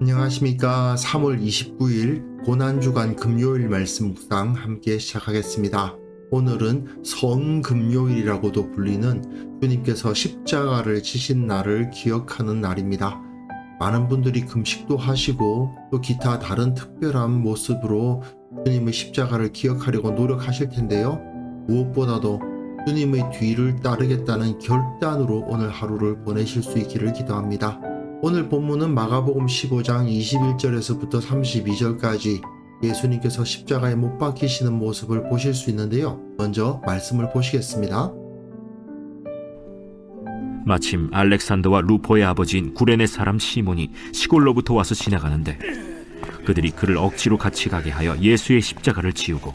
안녕하십니까. 3월 29일 고난주간 금요일 말씀 묵상 함께 시작하겠습니다. 오늘은 성금요일이라고도 불리는 주님께서 십자가를 지신 날을 기억하는 날입니다. 많은 분들이 금식도 하시고 또 기타 다른 특별한 모습으로 주님의 십자가를 기억하려고 노력하실 텐데요. 무엇보다도 주님의 뒤를 따르겠다는 결단으로 오늘 하루를 보내실 수 있기를 기도합니다. 오늘 본문은 마가복음 15장 21절에서부터 32절까지 예수님께서 십자가에 못 박히시는 모습을 보실 수 있는데요. 먼저 말씀을 보시겠습니다. 마침 알렉산더와 루포의 아버지인 구레네 사람 시몬이 시골로부터 와서 지나가는데 그들이 그를 억지로 같이 가게 하여 예수의 십자가를 지우고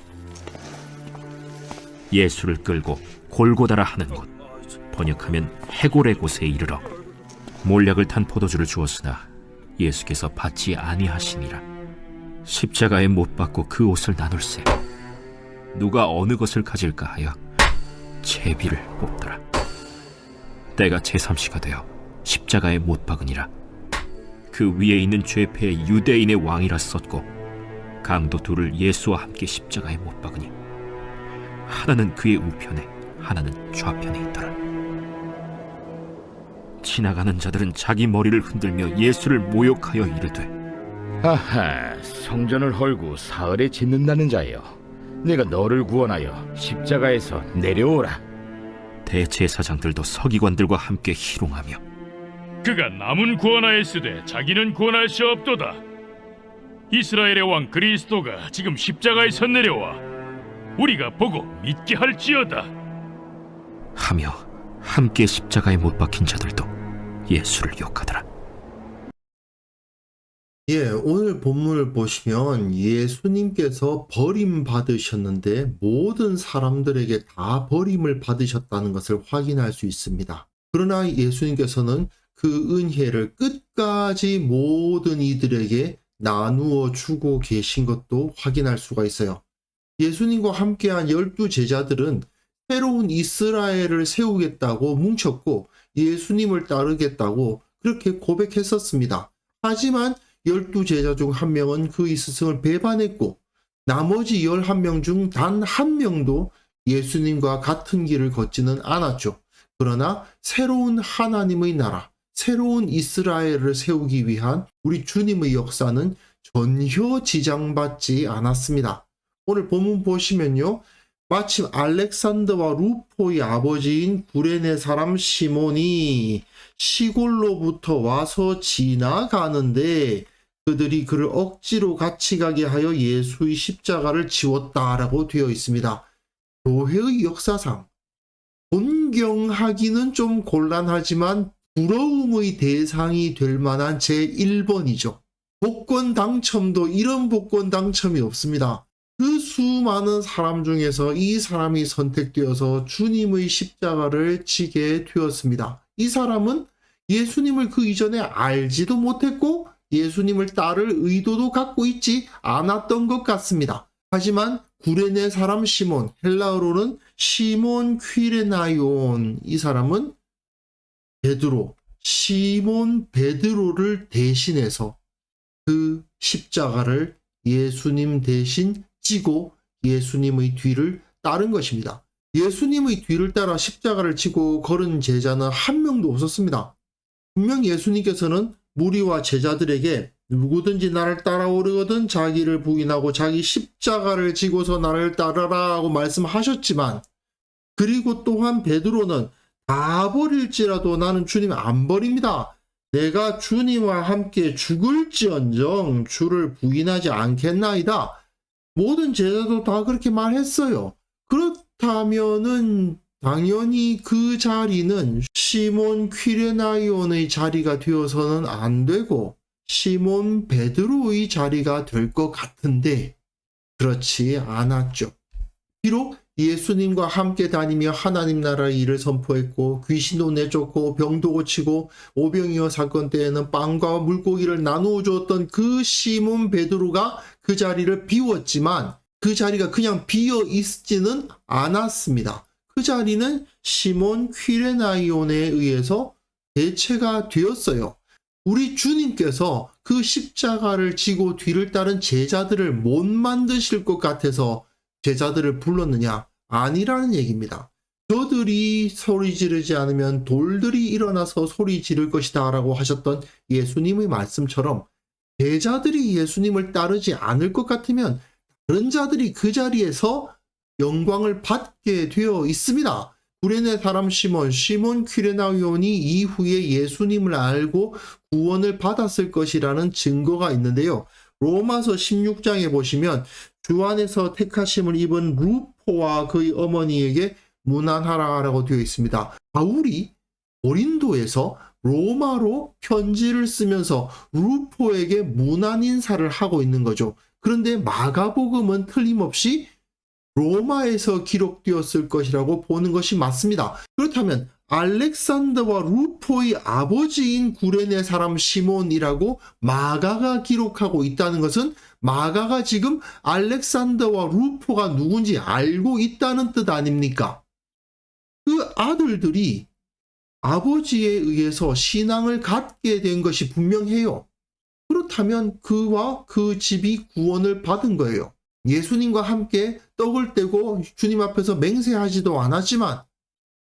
예수를 끌고 골고다라 하는 곳, 번역하면 해골의 곳에 이르러 몰약을 탄 포도주를 주었으나 예수께서 받지 아니하시니라. 십자가에 못 박고 그 옷을 나눌세 누가 어느 것을 가질까 하여 제비를 뽑더라. 때가 제3시가 되어 십자가에 못 박으니라. 그 위에 있는 죄패의 유대인의 왕이라 썼고 강도 둘을 예수와 함께 십자가에 못 박으니 하나는 그의 우편에 하나는 좌편에 있더라. 지나가는 자들은 자기 머리를 흔들며 예수를 모욕하여 이르되, 하하, 성전을 헐고 사흘에 짓는다는 자여, 내가 너를 구원하여 십자가에서 내려오라. 대제사장들도 서기관들과 함께 희롱하며 그가 남은 구원하였으되 자기는 구원할 수 없도다. 이스라엘의 왕 그리스도가 지금 십자가에서 내려와 우리가 보고 믿게 할지어다 하며 함께 십자가에 못 박힌 자들도 예수를 욕하더라. 오늘 본문을 보시면 예수님께서 버림받으셨는데 모든 사람들에게 다 버림을 받으셨다는 것을 확인할 수 있습니다. 그러나 예수님께서는 그 은혜를 끝까지 모든 이들에게 나누어 주고 계신 것도 확인할 수가 있어요. 예수님과 함께한 12 제자들은 새로운 이스라엘을 세우겠다고 뭉쳤고 예수님을 따르겠다고 그렇게 고백했었습니다. 하지만 12 제자 중 한 명은 그 스승을 배반했고 나머지 11명 중 단 한 명도 예수님과 같은 길을 걷지는 않았죠. 그러나 새로운 하나님의 나라, 새로운 이스라엘을 세우기 위한 우리 주님의 역사는 전혀 지장받지 않았습니다. 오늘 본문 보시면요. 마침 알렉산더와 루포의 아버지인 구레네 사람 시몬이 시골로부터 와서 지나가는데 그들이 그를 억지로 같이 가게 하여 예수의 십자가를 지웠다라고 되어 있습니다. 교회의 역사상 존경하기는 좀 곤란하지만 부러움의 대상이 될 만한 제1번이죠. 복권 당첨도 이런 복권 당첨이 없습니다. 그 수많은 사람 중에서 이 사람이 선택되어서 주님의 십자가를 지게 되었습니다. 이 사람은 예수님을 그 이전에 알지도 못했고 예수님을 따를 의도도 갖고 있지 않았던 것 같습니다. 하지만 구레네 사람 시몬, 헬라어로는 시몬 퀴레나이온, 이 사람은 베드로, 시몬 베드로를 대신해서 그 십자가를 예수님 대신 지고 예수님의 뒤를 따른 것입니다. 예수님의 뒤를 따라 십자가를 지고 걸은 제자는 한 명도 없었습니다. 분명 예수님께서는 무리와 제자들에게 누구든지 나를 따라오려거든 자기를 부인하고 자기 십자가를 지고서 나를 따르라 하고 말씀하셨지만, 그리고 또한 베드로는 다 버릴지라도 나는 주님 안 버립니다. 내가 주님과 함께 죽을지언정 주를 부인하지 않겠나이다. 모든 제자도 다 그렇게 말했어요. 그렇다면은 당연히 그 자리는 시몬 퀴레나이온의 자리가 되어서는 안 되고 시몬 베드로의 자리가 될 것 같은데 그렇지 않았죠. 비록 예수님과 함께 다니며 하나님 나라의 일을 선포했고 귀신도 내쫓고 병도 고치고 오병이어 사건 때에는 빵과 물고기를 나누어 주었던 그 시몬 베드로가 그 자리를 비웠지만 그 자리가 그냥 비어 있지는 않았습니다. 그 자리는 시몬 퀴레나이온에 의해서 대체가 되었어요. 우리 주님께서 그 십자가를 지고 뒤를 따른 제자들을 못 만드실 것 같아서 제자들을 불렀느냐? 아니라는 얘기입니다. 저들이 소리 지르지 않으면 돌들이 일어나서 소리 지를 것이다 라고 하셨던 예수님의 말씀처럼 제자들이 예수님을 따르지 않을 것 같으면 다른 자들이 그 자리에서 영광을 받게 되어 있습니다. 구레네 사람 시몬 퀴레나이온이 이후에 예수님을 알고 구원을 받았을 것이라는 증거가 있는데요. 로마서 16장에 보시면 주 안에서 택하심을 입은 루포와 그의 어머니에게 문안하라라고 되어 있습니다. 바울이 고린도에서 로마로 편지를 쓰면서 루포에게 문안 인사를 하고 있는 거죠. 그런데 마가복음은 틀림없이 로마에서 기록되었을 것이라고 보는 것이 맞습니다. 그렇다면 알렉산더와 루포의 아버지인 구레네 사람 시몬이라고 마가가 기록하고 있다는 것은 마가가 지금 알렉산더와 루포가 누군지 알고 있다는 뜻 아닙니까? 그 아들들이 아버지에 의해서 신앙을 갖게 된 것이 분명해요. 그렇다면 그와 그 집이 구원을 받은 거예요. 예수님과 함께 떡을 떼고 주님 앞에서 맹세하지도 않았지만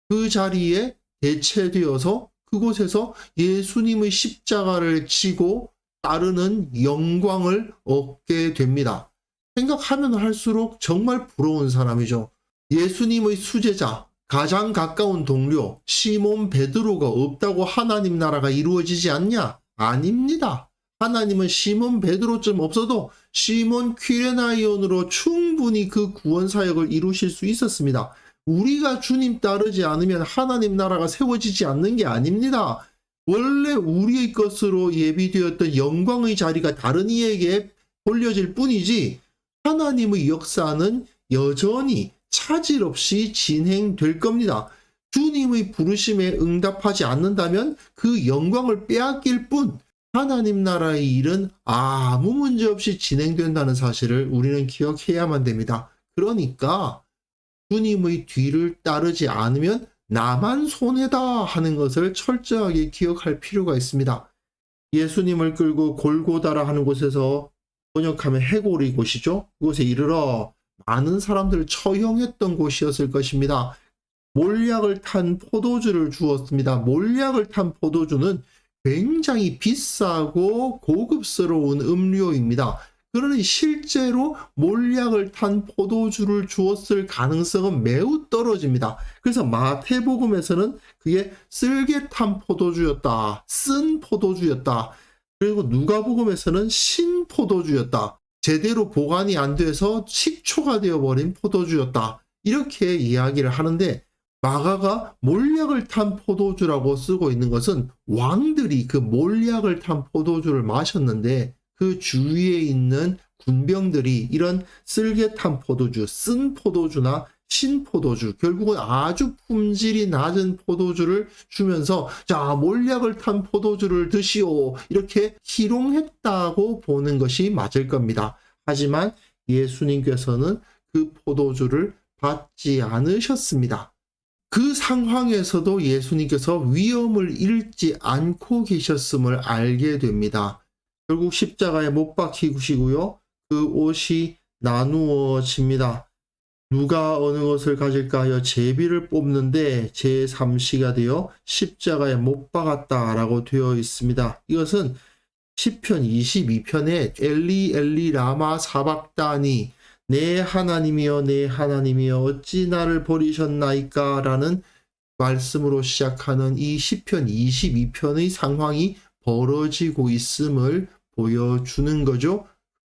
그 자리에 대체되어서 그곳에서 예수님의 십자가를 지고 따르는 영광을 얻게 됩니다. 생각하면 할수록 정말 부러운 사람이죠. 예수님의 수제자, 가장 가까운 동료 시몬 베드로가 없다고 하나님 나라가 이루어지지 않냐? 아닙니다. 하나님은 시몬 베드로쯤 없어도 시몬 퀴레나이온으로 충분히 그 구원 사역을 이루실 수 있었습니다. 우리가 주님 따르지 않으면 하나님 나라가 세워지지 않는 게 아닙니다. 원래 우리의 것으로 예비되었던 영광의 자리가 다른 이에게 돌려질 뿐이지 하나님의 역사는 여전히 차질 없이 진행될 겁니다. 주님의 부르심에 응답하지 않는다면 그 영광을 빼앗길 뿐 하나님 나라의 일은 아무 문제 없이 진행된다는 사실을 우리는 기억해야만 됩니다. 그러니까 주님의 뒤를 따르지 않으면 나만 손해다 하는 것을 철저하게 기억할 필요가 있습니다. 예수님을 끌고 골고다라 하는 곳에서 번역하면 해골의 곳이죠. 그곳에 이르러 많은 사람들을 처형했던 곳이었을 것입니다. 몰약을 탄 포도주를 주었습니다. 몰약을 탄 포도주는 굉장히 비싸고 고급스러운 음료입니다. 그러니 실제로 몰약을 탄 포도주를 주었을 가능성은 매우 떨어집니다. 그래서 마태복음에서는 그게 쓸개 탄 포도주였다, 쓴 포도주였다. 그리고 누가복음에서는 신 포도주였다. 제대로 보관이 안 돼서 식초가 되어버린 포도주였다. 이렇게 이야기를 하는데 마가가 몰약을 탄 포도주라고 쓰고 있는 것은 왕들이 그 몰약을 탄 포도주를 마셨는데 그 주위에 있는 군병들이 이런 쓸개 탄 포도주, 쓴 포도주나 신포도주, 결국은 아주 품질이 낮은 포도주를 주면서 자, 몰약을 탄 포도주를 드시오 이렇게 희롱했다고 보는 것이 맞을 겁니다. 하지만 예수님께서는 그 포도주를 받지 않으셨습니다. 그 상황에서도 예수님께서 위험을 잃지 않고 계셨음을 알게 됩니다. 결국 십자가에 못 박히시고요. 그 옷이 나누어집니다. 누가 어느 것을 가질까 하여 제비를 뽑는데 제3시가 되어 십자가에 못 박았다라고 되어 있습니다. 이것은 시편 22편에 엘리 엘리 라마 사박다니 내 하나님이여 내 하나님이여 어찌 나를 버리셨나이까 라는 말씀으로 시작하는 이 시편 22편의 상황이 벌어지고 있음을 보여주는 거죠.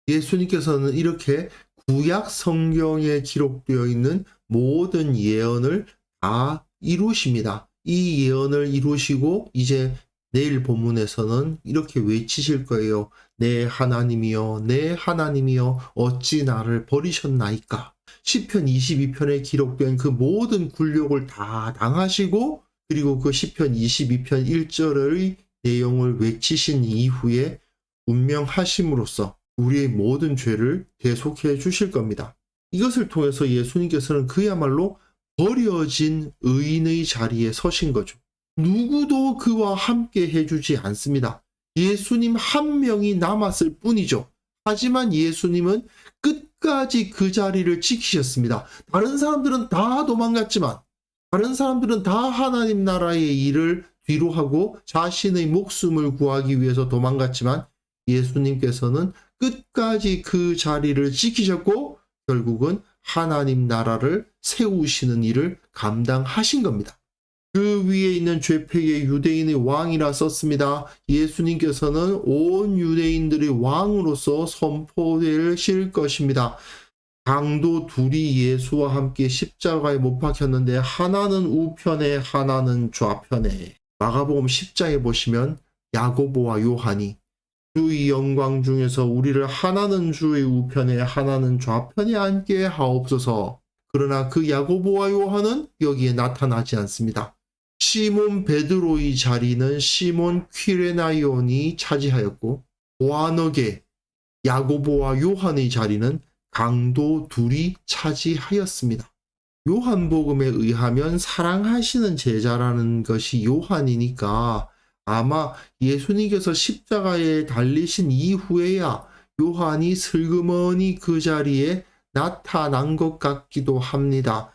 예수님께서는 이렇게 구약 성경에 기록되어 있는 모든 예언을 다 이루십니다. 이 예언을 이루시고 이제 내일 본문에서는 이렇게 외치실 거예요. 내 하나님이여 내 하나님이여 어찌 나를 버리셨나이까. 시편 22편에 기록된 그 모든 굴욕을 다 당하시고 그리고 그 시편 22편 1절의 내용을 외치신 이후에 운명하심으로써 우리의 모든 죄를 대속해 주실 겁니다. 이것을 통해서 예수님께서는 그야말로 버려진 의인의 자리에 서신 거죠. 누구도 그와 함께 해주지 않습니다. 예수님 한 명이 남았을 뿐이죠. 하지만 예수님은 끝까지 그 자리를 지키셨습니다. 다른 사람들은 다 도망갔지만, 다른 사람들은 다 하나님 나라의 일을 뒤로 하고 자신의 목숨을 구하기 위해서 도망갔지만, 예수님께서는 끝까지 그 자리를 지키셨고 결국은 하나님 나라를 세우시는 일을 감당하신 겁니다. 그 위에 있는 죄패의 유대인의 왕이라 썼습니다. 예수님께서는 온 유대인들의 왕으로서 선포되실 것입니다. 강도 둘이 예수와 함께 십자가에 못 박혔는데 하나는 우편에 하나는 좌편에. 마가복음 10장에 보시면 야고보와 요한이 주의 영광 중에서 우리를 하나는 주의 우편에 하나는 좌편에 앉게 하옵소서. 그러나 그 야고보와 요한은 여기에 나타나지 않습니다. 시몬 베드로의 자리는 시몬 퀴레나이온이 차지하였고 보아너게 야고보와 요한의 자리는 강도 둘이 차지하였습니다. 요한복음에 의하면 사랑하시는 제자라는 것이 요한이니까 아마 예수님께서 십자가에 달리신 이후에야 요한이 슬그머니 그 자리에 나타난 것 같기도 합니다.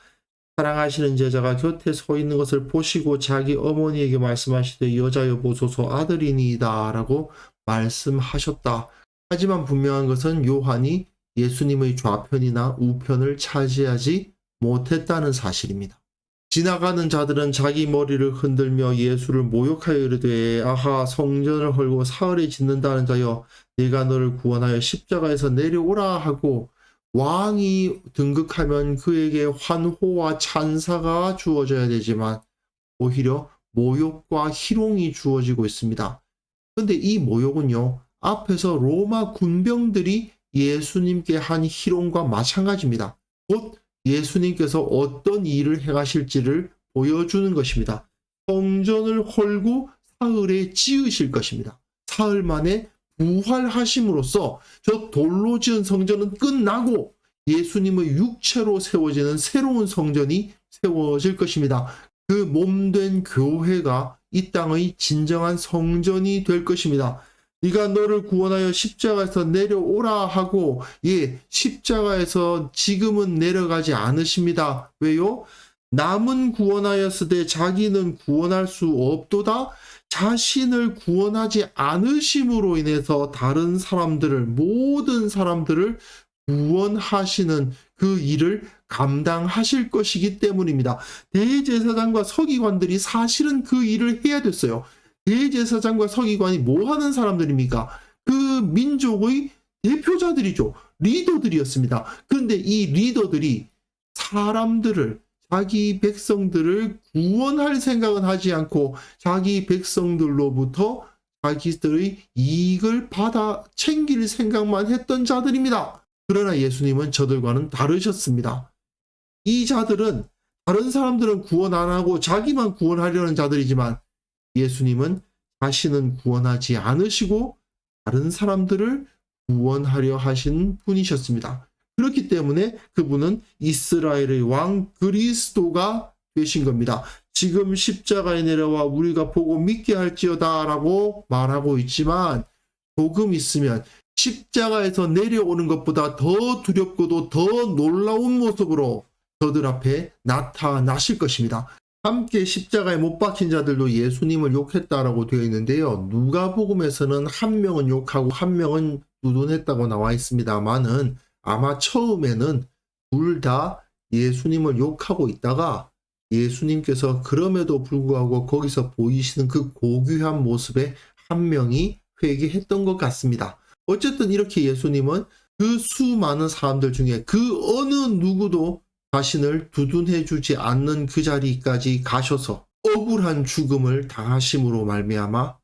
사랑하시는 제자가 곁에 서 있는 것을 보시고 자기 어머니에게 말씀하시되 여자여 보소서 아들이니이다 라고 말씀하셨다. 하지만 분명한 것은 요한이 예수님의 좌편이나 우편을 차지하지 못했다는 사실입니다. 지나가는 자들은 자기 머리를 흔들며 예수를 모욕하여 이르되 아하 성전을 헐고 사흘에 짓는다는 자여 내가 너를 구원하여 십자가에서 내려오라 하고 왕이 등극하면 그에게 환호와 찬사가 주어져야 되지만 오히려 모욕과 희롱이 주어지고 있습니다. 그런데 이 모욕은요 앞에서 로마 군병들이 예수님께 한 희롱과 마찬가지입니다. 곧 예수님께서 어떤 일을 행하실지를 보여주는 것입니다. 성전을 헐고 사흘에 지으실 것입니다. 사흘 만에 부활하심으로써 저 돌로 지은 성전은 끝나고 예수님의 육체로 세워지는 새로운 성전이 세워질 것입니다. 그 몸된 교회가 이 땅의 진정한 성전이 될 것입니다. 네가 너를 구원하여 십자가에서 내려오라 하고 십자가에서 지금은 내려가지 않으십니다. 왜요? 남은 구원하였으되 자기는 구원할 수 없도다. 자신을 구원하지 않으심으로 인해서 다른 사람들을 모든 사람들을 구원하시는 그 일을 감당하실 것이기 때문입니다. 대제사장과 서기관들이 사실은 그 일을 해야 됐어요. 대제사장과 서기관이 뭐 하는 사람들입니까? 그 민족의 대표자들이죠. 리더들이었습니다. 그런데 이 리더들이 사람들을 자기 백성들을 구원할 생각은 하지 않고 자기 백성들로부터 자기들의 이익을 받아 챙길 생각만 했던 자들입니다. 그러나 예수님은 저들과는 다르셨습니다. 이 자들은 다른 사람들은 구원 안 하고 자기만 구원하려는 자들이지만 예수님은 자신은 구원하지 않으시고 다른 사람들을 구원하려 하신 분이셨습니다. 그렇기 때문에 그분은 이스라엘의 왕 그리스도가 되신 겁니다. 지금 십자가에 내려와 우리가 보고 믿게 할지어다 라고 말하고 있지만 조금 있으면 십자가에서 내려오는 것보다 더 두렵고도 더 놀라운 모습으로 저들 앞에 나타나실 것입니다. 함께 십자가에 못 박힌 자들도 예수님을 욕했다라고 되어 있는데요. 누가복음에서는 한 명은 욕하고 한 명은 두둔했다고 나와 있습니다만은 아마 처음에는 둘 다 예수님을 욕하고 있다가 예수님께서 그럼에도 불구하고 거기서 보이시는 그 고귀한 모습에 한 명이 회개했던 것 같습니다. 어쨌든 이렇게 예수님은 그 수많은 사람들 중에 그 어느 누구도 자신을 두둔해 주지 않는 그 자리까지 가셔서 억울한 죽음을 당하심으로 말미암아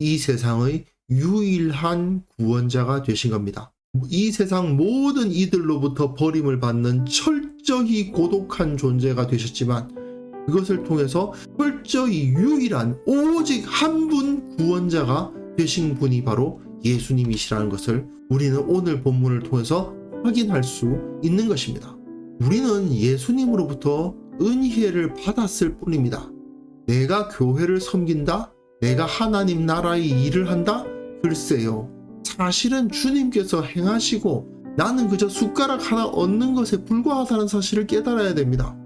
이 세상의 유일한 구원자가 되신 겁니다. 이 세상 모든 이들로부터 버림을 받는 철저히 고독한 존재가 되셨지만 그것을 통해서 철저히 유일한 오직 한 분 구원자가 되신 분이 바로 예수님이시라는 것을 우리는 오늘 본문을 통해서 확인할 수 있는 것입니다. 우리는 예수님으로부터 은혜를 받았을 뿐입니다. 내가 교회를 섬긴다? 내가 하나님 나라의 일을 한다? 글쎄요, 사실은 주님께서 행하시고 나는 그저 숟가락 하나 얻는 것에 불과하다는 사실을 깨달아야 됩니다.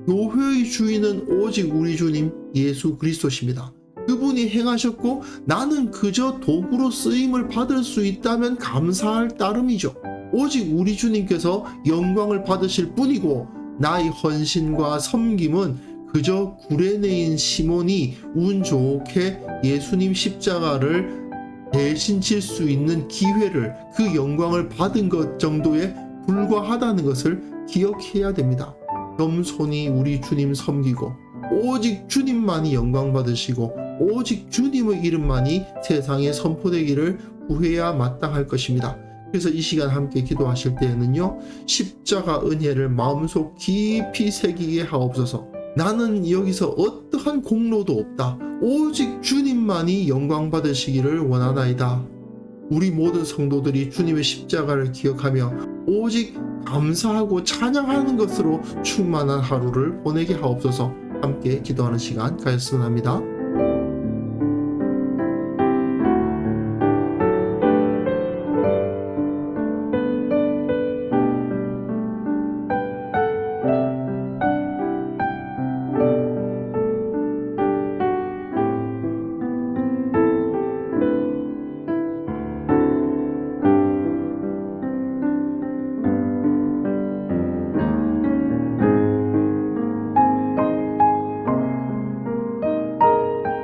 교회의 주인은 오직 우리 주님 예수 그리스도십니다. 그분이 행하셨고 나는 그저 도구로 쓰임을 받을 수 있다면 감사할 따름이죠. 오직 우리 주님께서 영광을 받으실 뿐이고 나의 헌신과 섬김은 그저 구레네인 시몬이 운 좋게 예수님 십자가를 대신 질 수 있는 기회를, 그 영광을 받은 것 정도에 불과하다는 것을 기억해야 됩니다. 겸손히 우리 주님 섬기고 오직 주님만이 영광 받으시고 오직 주님의 이름만이 세상에 선포되기를 구해야 마땅할 것입니다. 그래서 이 시간 함께 기도하실 때에는요, 십자가 은혜를 마음속 깊이 새기게 하옵소서. 나는 여기서 어떠한 공로도 없다. 오직 주님만이 영광 받으시기를 원하나이다. 우리 모든 성도들이 주님의 십자가를 기억하며 오직 감사하고 찬양하는 것으로 충만한 하루를 보내게 하옵소서. 함께 기도하는 시간 가졌으면 합니다.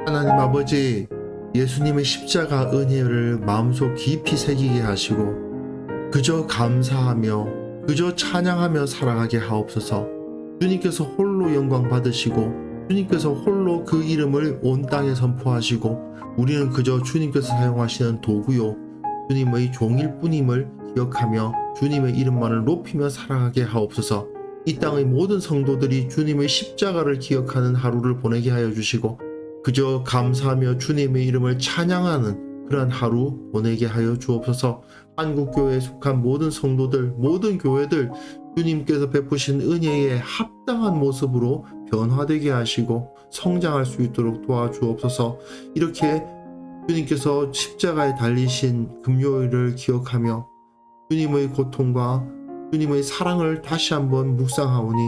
하나님 아버지, 예수님의 십자가 은혜를 마음속 깊이 새기게 하시고 그저 감사하며 그저 찬양하며 살아가게 하옵소서. 주님께서 홀로 영광 받으시고 주님께서 홀로 그 이름을 온 땅에 선포하시고 우리는 그저 주님께서 사용하시는 도구요 주님의 종일 뿐임을 기억하며 주님의 이름만을 높이며 살아가게 하옵소서. 이 땅의 모든 성도들이 주님의 십자가를 기억하는 하루를 보내게 하여 주시고 그저 감사하며 주님의 이름을 찬양하는 그러한 하루 보내게 하여 주옵소서. 한국교회에 속한 모든 성도들, 모든 교회들 주님께서 베푸신 은혜에 합당한 모습으로 변화되게 하시고 성장할 수 있도록 도와주옵소서. 이렇게 주님께서 십자가에 달리신 금요일을 기억하며 주님의 고통과 주님의 사랑을 다시 한번 묵상하오니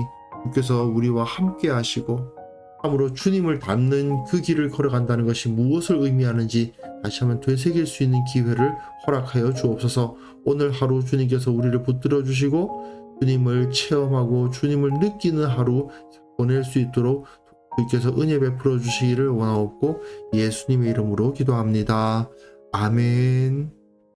주께서 우리와 함께 하시고 참으로 주님을 닮는 그 길을 걸어간다는 것이 무엇을 의미하는지 다시 한번 되새길 수 있는 기회를 허락하여 주옵소서. 오늘 하루 주님께서 우리를 붙들어 주시고 주님을 체험하고 주님을 느끼는 하루 보낼 수 있도록 주께서 은혜 베풀어 주시기를 원하옵고 예수님의 이름으로 기도합니다. 아멘.